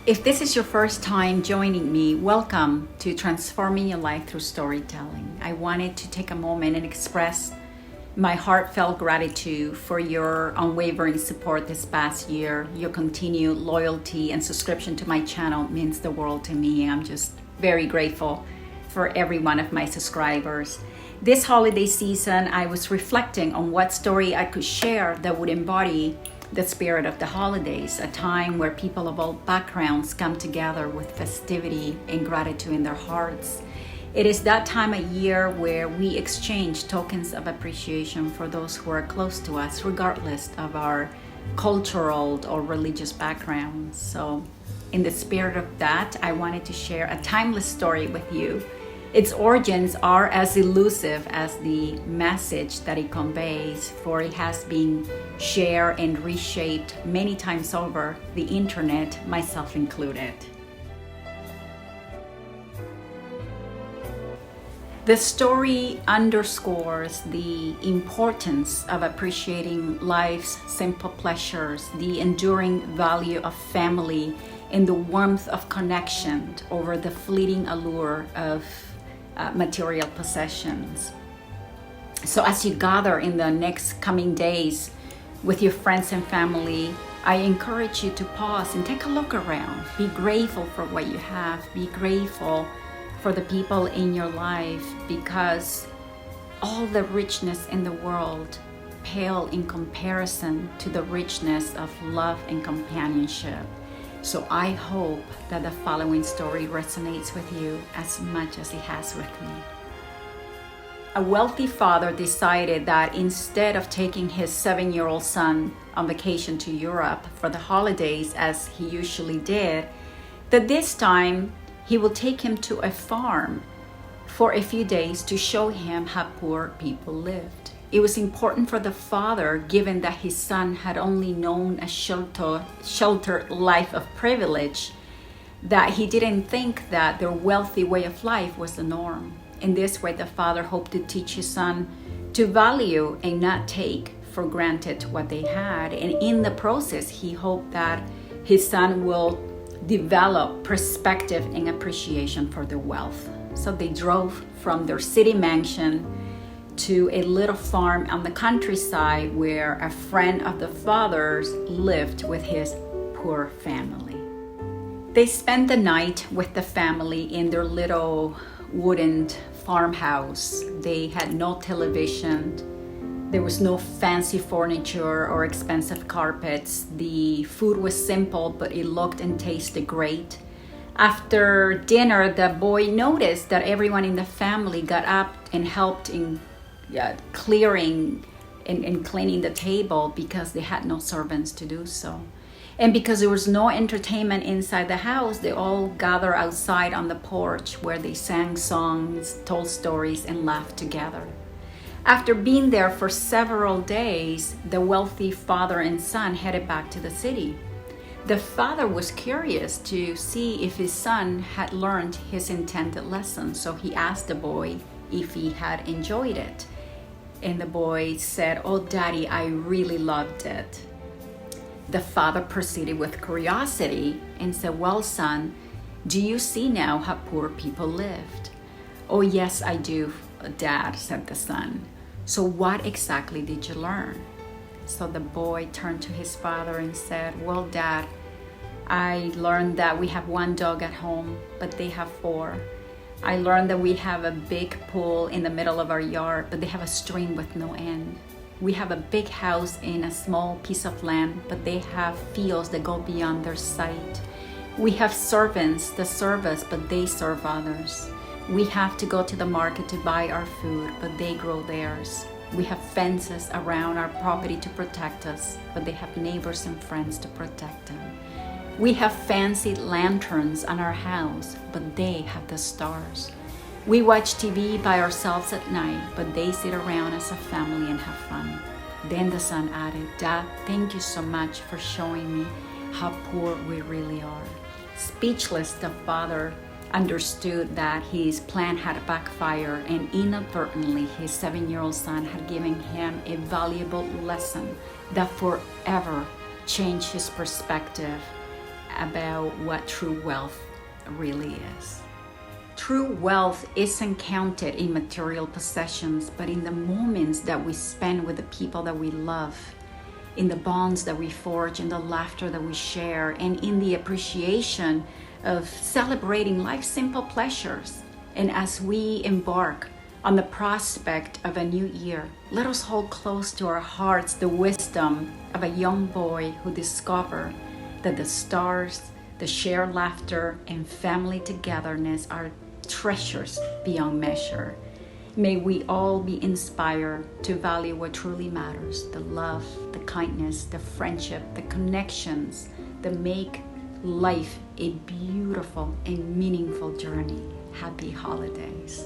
If this is your first time joining me, welcome to Transforming Your Life Through Storytelling. I wanted to take a moment and express my heartfelt gratitude for your unwavering support this past year. Your continued loyalty and subscription to my channel means the world to me. I'm just very grateful for every one of my subscribers. This holiday season, I was reflecting on what story I could share that would embody the spirit of the holidays, a time where people of all backgrounds come together with festivity and gratitude in their hearts. It is that time of year where we exchange tokens of appreciation for those who are close to us, regardless of our cultural or religious backgrounds. So, in the spirit of that, I wanted to share a timeless story with you. Its origins are as elusive as the message that it conveys, for it has been shared and reshaped many times over the internet, myself included. The story underscores the importance of appreciating life's simple pleasures, the enduring value of family, and the warmth of connection over the fleeting allure of material possessions. So as you gather in the next coming days with your friends and family, I encourage you to pause and take a look around. Be grateful for what you have. Be grateful for the people in your life, because all the richness in the world pale in comparison to the richness of love and companionship. So I hope that the following story resonates with you as much as it has with me. A wealthy father decided that instead of taking his 7-year-old son on vacation to Europe for the holidays as he usually did, that this time he will take him to a farm for a few days to show him how poor people lived. It was important for the father, given that his son had only known a sheltered life of privilege, that he didn't think that their wealthy way of life was the norm. In this way, the father hoped to teach his son to value and not take for granted what they had. And in the process, he hoped that his son will develop perspective and appreciation for their wealth. So they drove from their city mansion to a little farm on the countryside where a friend of the father's lived with his poor family. They spent the night with the family in their little wooden farmhouse. They had no television. There was no fancy furniture or expensive carpets. The food was simple, but it looked and tasted great. After dinner, the boy noticed that everyone in the family got up and helped in clearing and cleaning the table, because they had no servants to do so. And because there was no entertainment inside the house, they all gathered outside on the porch, where they sang songs, told stories, and laughed together. After being there for several days, the wealthy father and son headed back to the city. The father was curious to see if his son had learned his intended lesson, so he asked the boy if he had enjoyed it. And the boy said, "Oh, Daddy, I really loved it." The father proceeded with curiosity and said, "Well, son, do you see now how poor people lived?" "Oh, yes, I do, Dad," said the son. "So what exactly did you learn?" So the boy turned to his father and said, "Well, Dad, I learned that we have one dog at home, but they have 4. I learned that we have a big pool in the middle of our yard, but they have a stream with no end. We have a big house in a small piece of land, but they have fields that go beyond their sight. We have servants that serve us, but they serve others. We have to go to the market to buy our food, but they grow theirs. We have fences around our property to protect us, but they have neighbors and friends to protect them. We have fancy lanterns on our house, but they have the stars. We watch TV by ourselves at night, but they sit around as a family and have fun." Then the son added, "Dad, thank you so much for showing me how poor we really are." Speechless, the father understood that his plan had backfired, and inadvertently his 7-year-old son had given him a valuable lesson that forever changed his perspective about what true wealth really is. True wealth isn't counted in material possessions, but in the moments that we spend with the people that we love, in the bonds that we forge, in the laughter that we share, and in the appreciation of celebrating life's simple pleasures. And as we embark on the prospect of a new year, let us hold close to our hearts the wisdom of a young boy who discovered that the stars, the shared laughter, and family togetherness are treasures beyond measure. May we all be inspired to value what truly matters, the love, the kindness, the friendship, the connections that make life a beautiful and meaningful journey. Happy holidays.